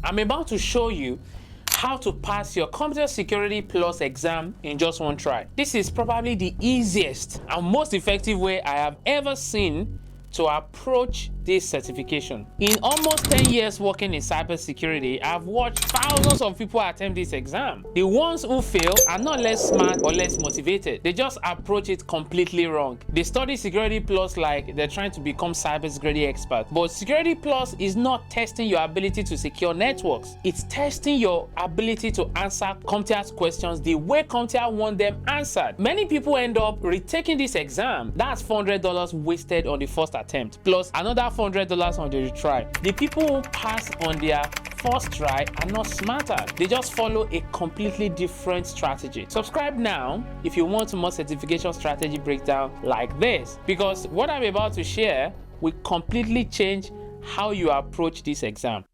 I'm about to show you how to pass your CompTIA Security Plus exam in just one try. This is probably the easiest and most effective way I have ever seen to approach this certification. In almost 10 years working in cybersecurity, I've watched thousands of people attempt this exam. The ones who fail are not less smart or less motivated. They just approach it completely wrong. They study Security Plus like they're trying to become cybersecurity experts. But Security Plus is not testing your ability to secure networks. It's testing your ability to answer CompTIA's questions the way CompTIA want them answered. Many people end up retaking this exam. That's $400 wasted on the first attempt, plus another $400 on the retry. The people who pass on their first try are not smarter. They just follow a completely different strategy. Subscribe now if you want more certification strategy breakdown like this, because what I'm about to share will completely change how you approach this exam.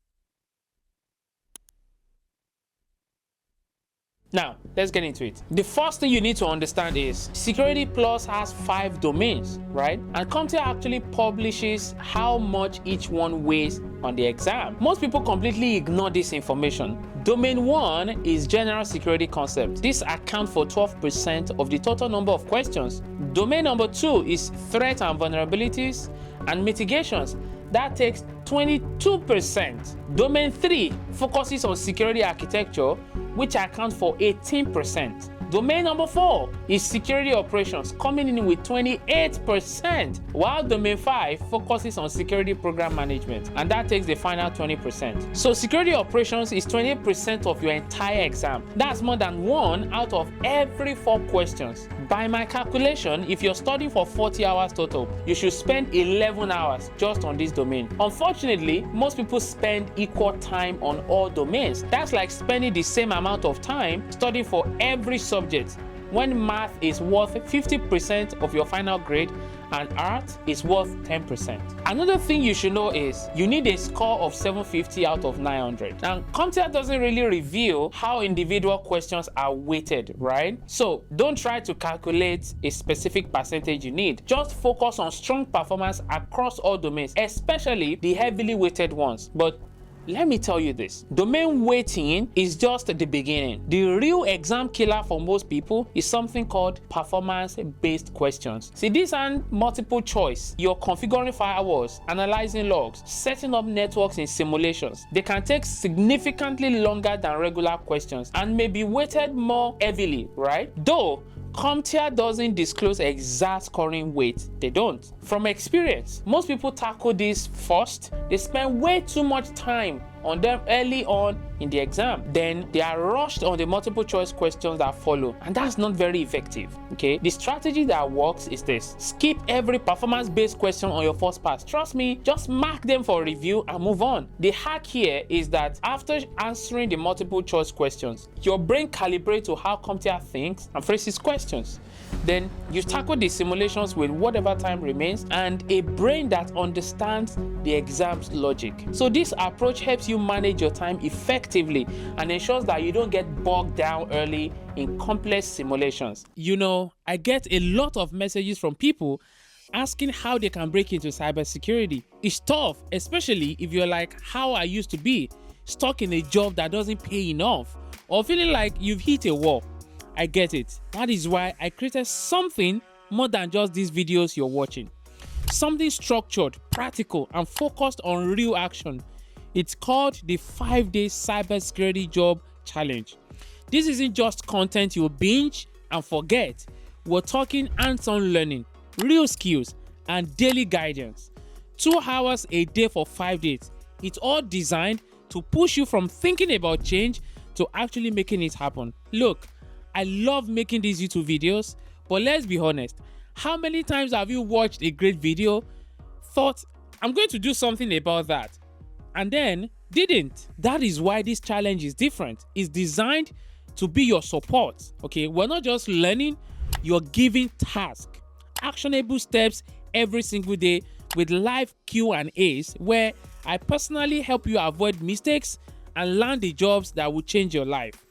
Now, let's get into it. The first thing you need to understand is Security Plus has 5 domains, right? And CompTIA actually publishes how much each one weighs on the exam. Most people completely ignore this information. Domain 1 is general security concepts. This accounts for 12% of the total number of questions. Domain number 2 is threats and vulnerabilities and mitigations. That takes 22%. Domain 3 focuses on security architecture, which accounts for 18%. Domain number 4 is security operations, coming in with 28%, while Domain 5 focuses on security program management, and that takes the final 20%. So security operations is 28% of your entire exam. That's more than 1 out of every 4 questions. By my calculation, if you're studying for 40 hours total, you should spend 11 hours just on this domain. Unfortunately, most people spend equal time on all domains. That's like spending the same amount of time studying for every subject, when math is worth 50% of your final grade and art is worth 10%. Another thing you should know is you need a score of 750 out of 900. Now, CompTIA doesn't really reveal how individual questions are weighted, right? So don't try to calculate a specific percentage you need. Just focus on strong performance across all domains, especially the heavily weighted ones. But let me tell you this, domain weighting is just the beginning. The real exam killer for most people is something called performance-based questions. See, these aren't multiple choice. You're configuring firewalls, analyzing logs, setting up networks in simulations. They can take significantly longer than regular questions and may be weighted more heavily, right? Though CompTIA doesn't disclose exact scoring weight. They don't. From experience, most people tackle this first. They spend way too much time on them early on in the exam. Then they are rushed on the multiple choice questions that follow, and that's not very effective. Okay, the strategy that works is this: skip every performance-based question on your first pass. Trust me, just mark them for review and move on. The hack here is that after answering the multiple choice questions, your brain calibrates to how CompTIA thinks and phrases questions. Then you tackle the simulations with whatever time remains and a brain that understands the exam's logic. So this approach helps you manage your time effectively and ensures that you don't get bogged down early in complex simulations. You know, I get a lot of messages from people asking how they can break into cybersecurity. It's tough, especially if you're like how I used to be, stuck in a job that doesn't pay enough, or feeling like you've hit a wall. I get it. That is why I created something more than just these videos you're watching. Something structured, practical, and focused on real action. It's called the 5-day Cybersecurity Job Challenge. This isn't just content you'll binge and forget. We're talking hands-on learning, real skills, and daily guidance. 2 hours a day for 5 days. It's all designed to push you from thinking about change to actually making it happen. Look, I love making these YouTube videos, but let's be honest, how many times have you watched a great video, thought, I'm going to do something about that, and then didn't? That is why this challenge is different. It's designed to be your support, okay? We're not just learning, you're giving tasks, actionable steps every single day with live Q&As where I personally help you avoid mistakes and land the jobs that will change your life.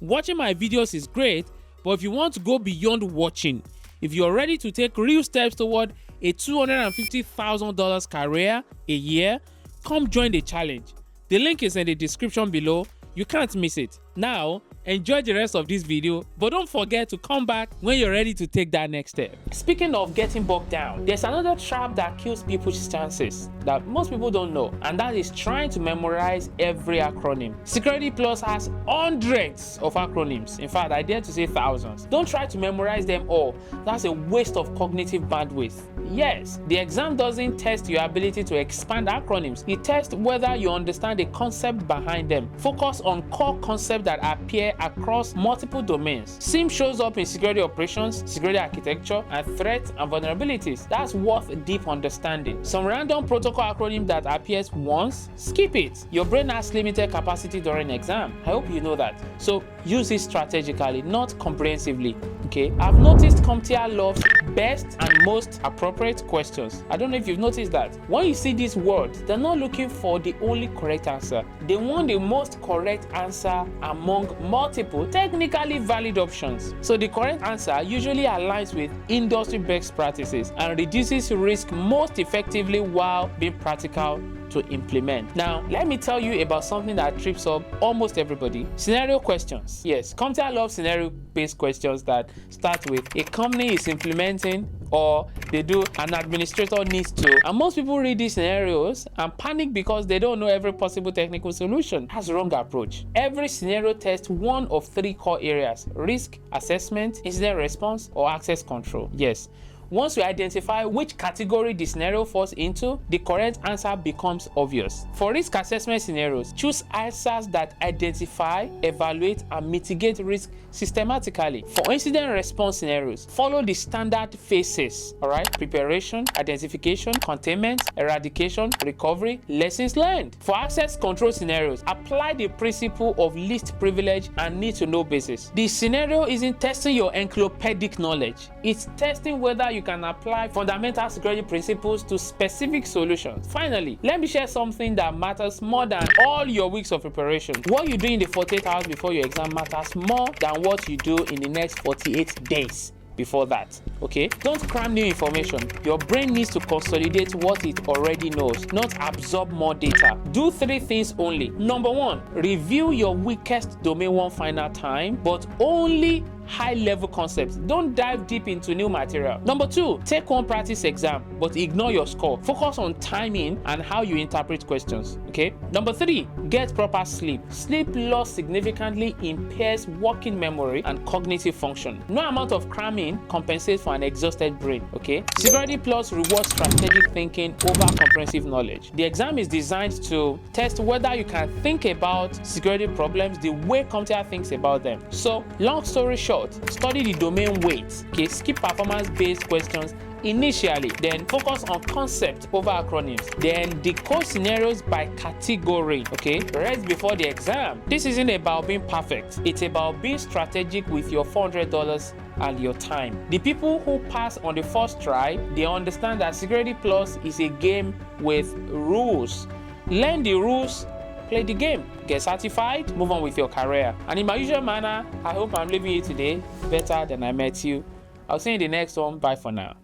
Watching my videos is great, but if you want to go beyond watching, if you're ready to take real steps toward a $250,000 career a year, come join the challenge. The link is in the description below. You can't miss it. Now, enjoy the rest of this video, but don't forget to come back when you're ready to take that next step. Speaking of getting bogged down, there's another trap that kills people's chances that most people don't know, and that is trying to memorize every acronym. Security Plus has hundreds of acronyms. In fact, I dare to say thousands. Don't try to memorize them all. That's a waste of cognitive bandwidth. Yes, the exam doesn't test your ability to expand acronyms. It tests whether you understand the concept behind them. Focus on core concepts that appear across multiple domains. SIM shows up in security operations, security architecture, and threats and vulnerabilities. That's worth deep understanding. Some random protocol acronym that appears once, skip it. Your brain has limited capacity during exam. I hope you know that. So use it strategically, not comprehensively. Okay, I've noticed CompTIA loves best and most appropriate questions. I don't know if you've noticed that. When you see these words, they're not looking for the only correct answer. They want the most correct answer among multiple technically valid options. So the correct answer usually aligns with industry best practices and reduces risk most effectively while being practical to implement. Now, let me tell you about something that trips up almost everybody. Scenario questions. Yes, CompTIA loves scenario-based questions that start with a company is implementing, or they do an administrator needs to. And most people read these scenarios and panic because they don't know every possible technical solution. That's the wrong approach. Every scenario tests one of three core areas: risk assessment, incident response, or access control. Yes. Once you identify which category the scenario falls into, the correct answer becomes obvious. For risk assessment scenarios, choose answers that identify, evaluate, and mitigate risk systematically. For incident response scenarios, follow the standard phases, alright? Preparation, identification, containment, eradication, recovery, lessons learned. For access control scenarios, apply the principle of least privilege and need to know basis. The scenario isn't testing your encyclopedic knowledge. It's testing whether you can apply fundamental security principles to specific solutions. Finally, let me share something that matters more than all your weeks of preparation. What you do in the 48 hours before your exam matters more than what you do in the next 48 days before that. Okay, don't cram new information. Your brain needs to consolidate what it already knows, not absorb more data. Do three things only. Number one, review your weakest domain one final time, but only high-level concepts. Don't dive deep into new material. Number two, take one practice exam, but ignore your score. Focus on timing and how you interpret questions. Okay. Number three, get proper sleep. Sleep loss significantly impairs working memory and cognitive function. No amount of cramming compensates for an exhausted brain. Okay. Security Plus rewards strategic thinking over comprehensive knowledge. The exam is designed to test whether you can think about security problems the way CompTIA thinks about them. So, long story short, study the domain weight. Okay, skip performance-based questions initially, then focus on concept over acronyms, then decode scenarios by category. Okay, rest before the exam. This isn't about being perfect, it's about being strategic with your $400 and your time. The people who pass on the first try, they understand that Security Plus is a game with rules. Learn the rules, play the game, get certified, move on with your career. And in my usual manner, I hope I'm leaving you today better than I met you. I'll see you in the next one. Bye for now.